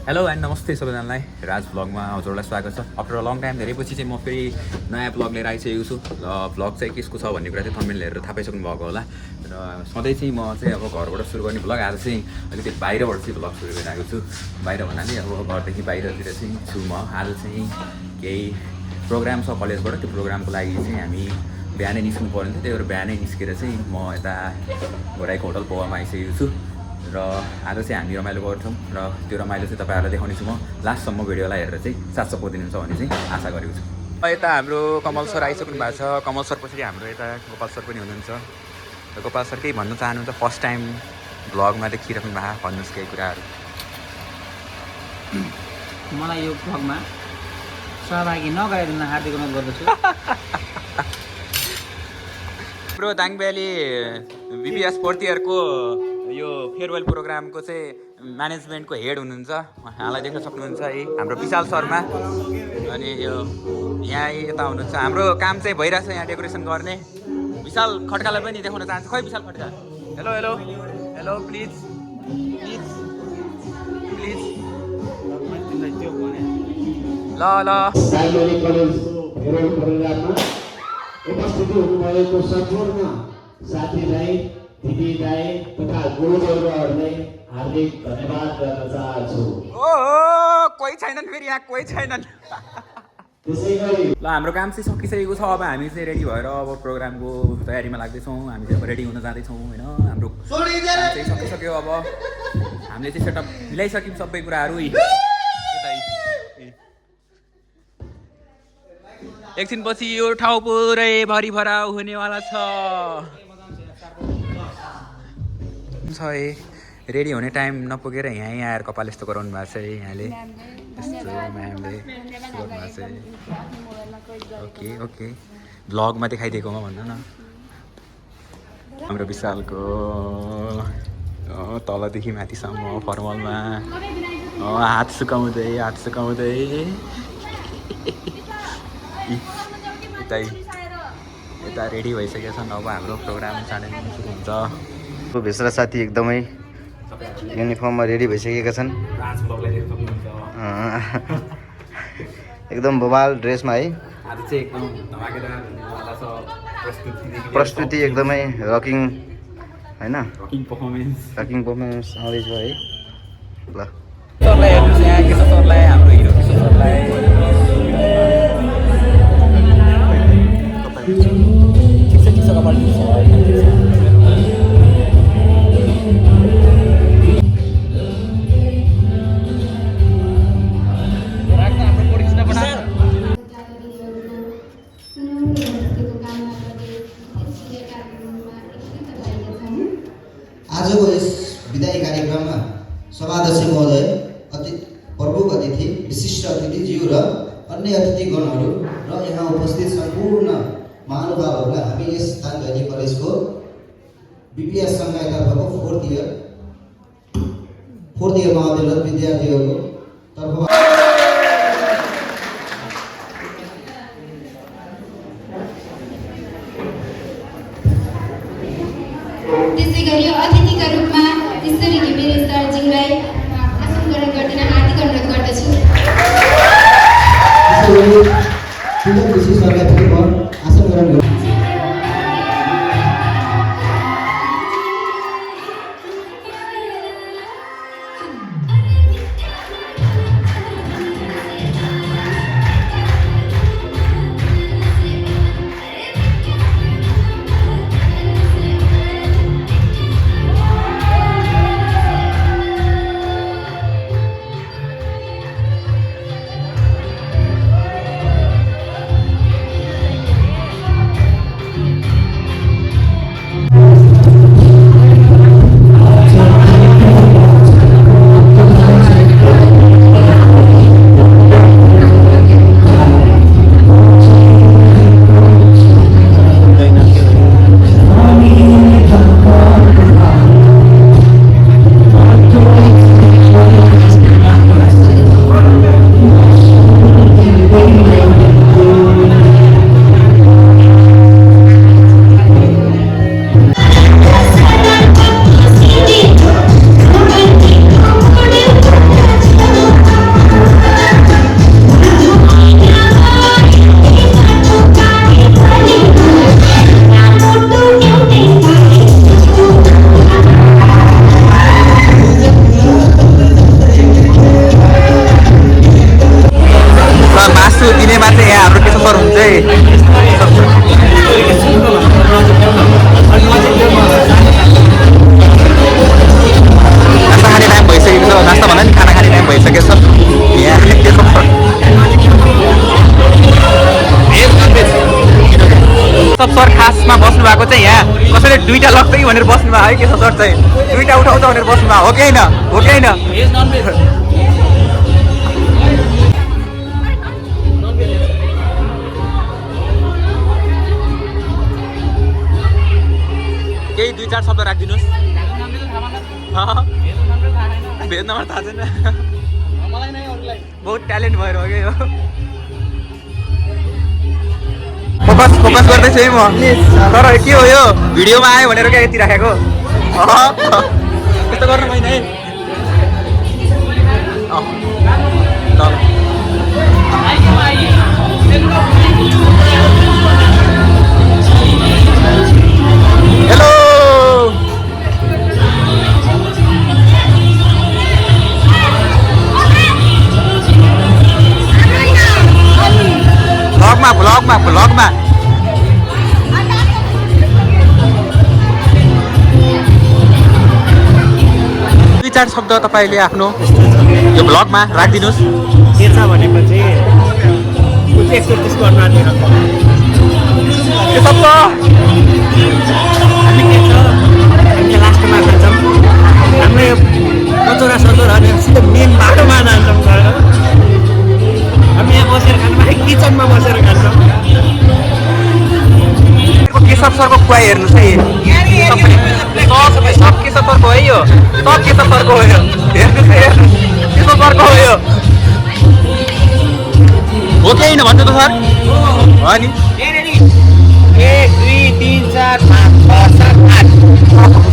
Hello and नमस्ते सबैजनालाई राज भ्लगमा हजुरलाई स्वागत छ। आफ्टर अ लङ टाइम धेरै पछि चाहिँ म फेरि नयाँ भ्लग लिएर आइसकेको छु र भ्लग चाहिँ केसको छ भन्ने कुरा चाहिँ थम्बनेल हेरेर थाहा पाइसक्नु भएको होला। र सधैँ चाहिँ म चाहिँ अब घरबाट सुरु गर्ने भ्लग आज चाहिँ अलिकति बाहिरबाट चाहिँ भ्लग सुरु गरिरहेको छु। बाहिर भन्नाले अब घरदेखि बाहिरतिर चाहिँ छु म। आज चाहिँ केही प्रोग्राम छ कलेजबाट, त्यो प्रोग्रामको लागि चाहिँ हामी बिहानै निस्किनु पर्ने थियो। त्यही भएर बिहानै निस्केर चाहिँ म यता घोडाइको होटल पवामा आइसकेको छु र आज चाहिँ हामी रमाइलो गर्छौँ र त्यो रमाइलो चाहिँ तपाईँहरूलाई देखाउनेछु म। लास्टसम्म भिडियोलाई हेरेर चाहिँ साथ सपोर्ट दिनुहुन्छ भन्ने चाहिँ आशा गरेको छु। यता हाम्रो कमल सर आइसक्नु भएको छ। कमल सर पछि हाम्रो यता गोपाल सर पनि हुनुहुन्छ। र गोपाल सर केही भन्नु चाहनुहुन्छ? फर्स्ट टाइम भ्लगमा देखिराख्नु भएको, भन्नुहोस् केही कुराहरू। मलाई यो भ्लगमा सहभागी नगराइदिन हार्दिक अनुरोध गर्दछु। हाम्रो दाङबेली बिबिएस फोर्थ इयरको यो फेयरवेल प्रोग्रामको चाहिँ म्यानेजमेन्टको हेड हुनुहुन्छ, उहाँलाई देख्न सक्नुहुन्छ है, हाम्रो विशाल शर्मा। अनि यो यहाँ यता हुनुहुन्छ, हाम्रो काम चाहिँ भइरहेछ यहाँ डेकोरेसन गर्ने। विशाल खड्कालाई पनि देखाउन चाहन्छु। खै Vishal Khadka, hello hello hello, please please please ल ल। उपस्थिति हुनुभएको सम्पूर्ण साथीभाइ दिदीभाइ तथा गुरुदेवहरूलाई हार्दिक धन्यवाद गर्न चाहन्छु। कोही छैनन् फेरि यहाँ, कोही छैनन्। त्यसै गरी ल हाम्रो काम चाहिँ सकिसकेको छ। अब हामी चाहिँ रेडी भएर अब प्रोग्रामको तयारीमा लाग्दैछौँ। हामी चाहिँ अब रेडी हुन जाँदैछौँ होइन। हाम्रो काम चाहिँ सकिसक्यो। अब हामीले चाहिँ सेटअप मिलाइसक्यौँ सबै कुराहरू। एकछिनपछि यो ठाउँ पुरै भरिभराउ हुनेवाला छ है। रेडी हुने टाइम नपुगेर यहीँ आएर कपाल यस्तो गराउनु भएको छ है यहाँले, यस्तो म्यामले गर्नु भएको छ। ओके ओके, भ्लगमा देखाइदिएकोमा भन्नु न। हाम्रो विशालको तलदेखि माथिसम्म फर्मलमा हात सुकाउँदै हात सुकाउँदै यता रेडी भइसकेका छन्। अब हाम्रो प्रोग्राम 9:30 सुरु हुन्छ। भेसरा साथी एकदमै युनिफर्ममा रेडी भइसकेका छन्। एकदम बवाल ड्रेसमा है। आज चाहिँ एकदम धमाकेदार हुनेवाला छ प्रस्तुति एकदमै रकिङ होइन, रकिङ पर्फर्मेन्स आउँदैछ है। ल सरलाई हेर्नुहोस् यहाँ, केशव सरलाई, हाम्रो हिरो केशव सरलाई। ठिक छ कपाल ठिक छ। आजको यस विदाई कार्यक्रममा सभाध्यक्ष महोदय, प्रमुख अतिथि, विशिष्ट अतिथिज्यू र अन्य अतिथिगणहरू र यहाँ उपस्थित सम्पूर्ण महानुभावहरूलाई हामी यस दाङबेली कलेजको बिपिएस संकायतर्फको फोर्थ इयरमा अध्ययनरत विद्यार्थीहरूको तर्फबाट त्यसै गरी अतिथिका रूपमा ईश्वरी घिमिरे सरज्यूलाई आसन ग्रहण गर्न हार्दिक अनुरोध गर्दछु। सरलाई पनि म आसन ग्रहण गर्छु। मैले दुईवटा लग्छ कि भनेर बस्नुमा है के छ सर चाहिँ दुईवटा उठाउँछ भनेर बस्नुमा हो कि होइन हो कि होइन भेज नन भेज केही 2-4 शब्द राखिदिनुहोस् भेज नम्बर थाहा छैन बहुत ट्यालेन्ट भएर हो कि यो फोकस गर्दैछु है म तर के हो यो भिडियोमा आयो भनेर क्या यति राखेको त्यस्तो गर्नु होइन है हेलो भ्लगमा 2-4 शब्द तपाईँले आफ्नो यो भ्लगमा राखिदिनुहोस् के छ भनेपछि एक्सर्साइज गर्न आँटेर के शब्द हामी के छ हामीले लास्टमा खान्छौँ हाम्रो यो कचौरा सचौराहरू सिधै मेन बाटोमा जान्छौँ गएर हामी यहाँ बसेर खानु किचनमा बसेर खान्छौँ केशव सरको खुवाई हेर्नुहोस् है सब केशव सरको है यो सब केशव सरको हो यो हेर्नुहोस् है केशव सरको हो यो हो कि होइन भन्नु त सर हो नि 1 2 3 4 5 6 7 8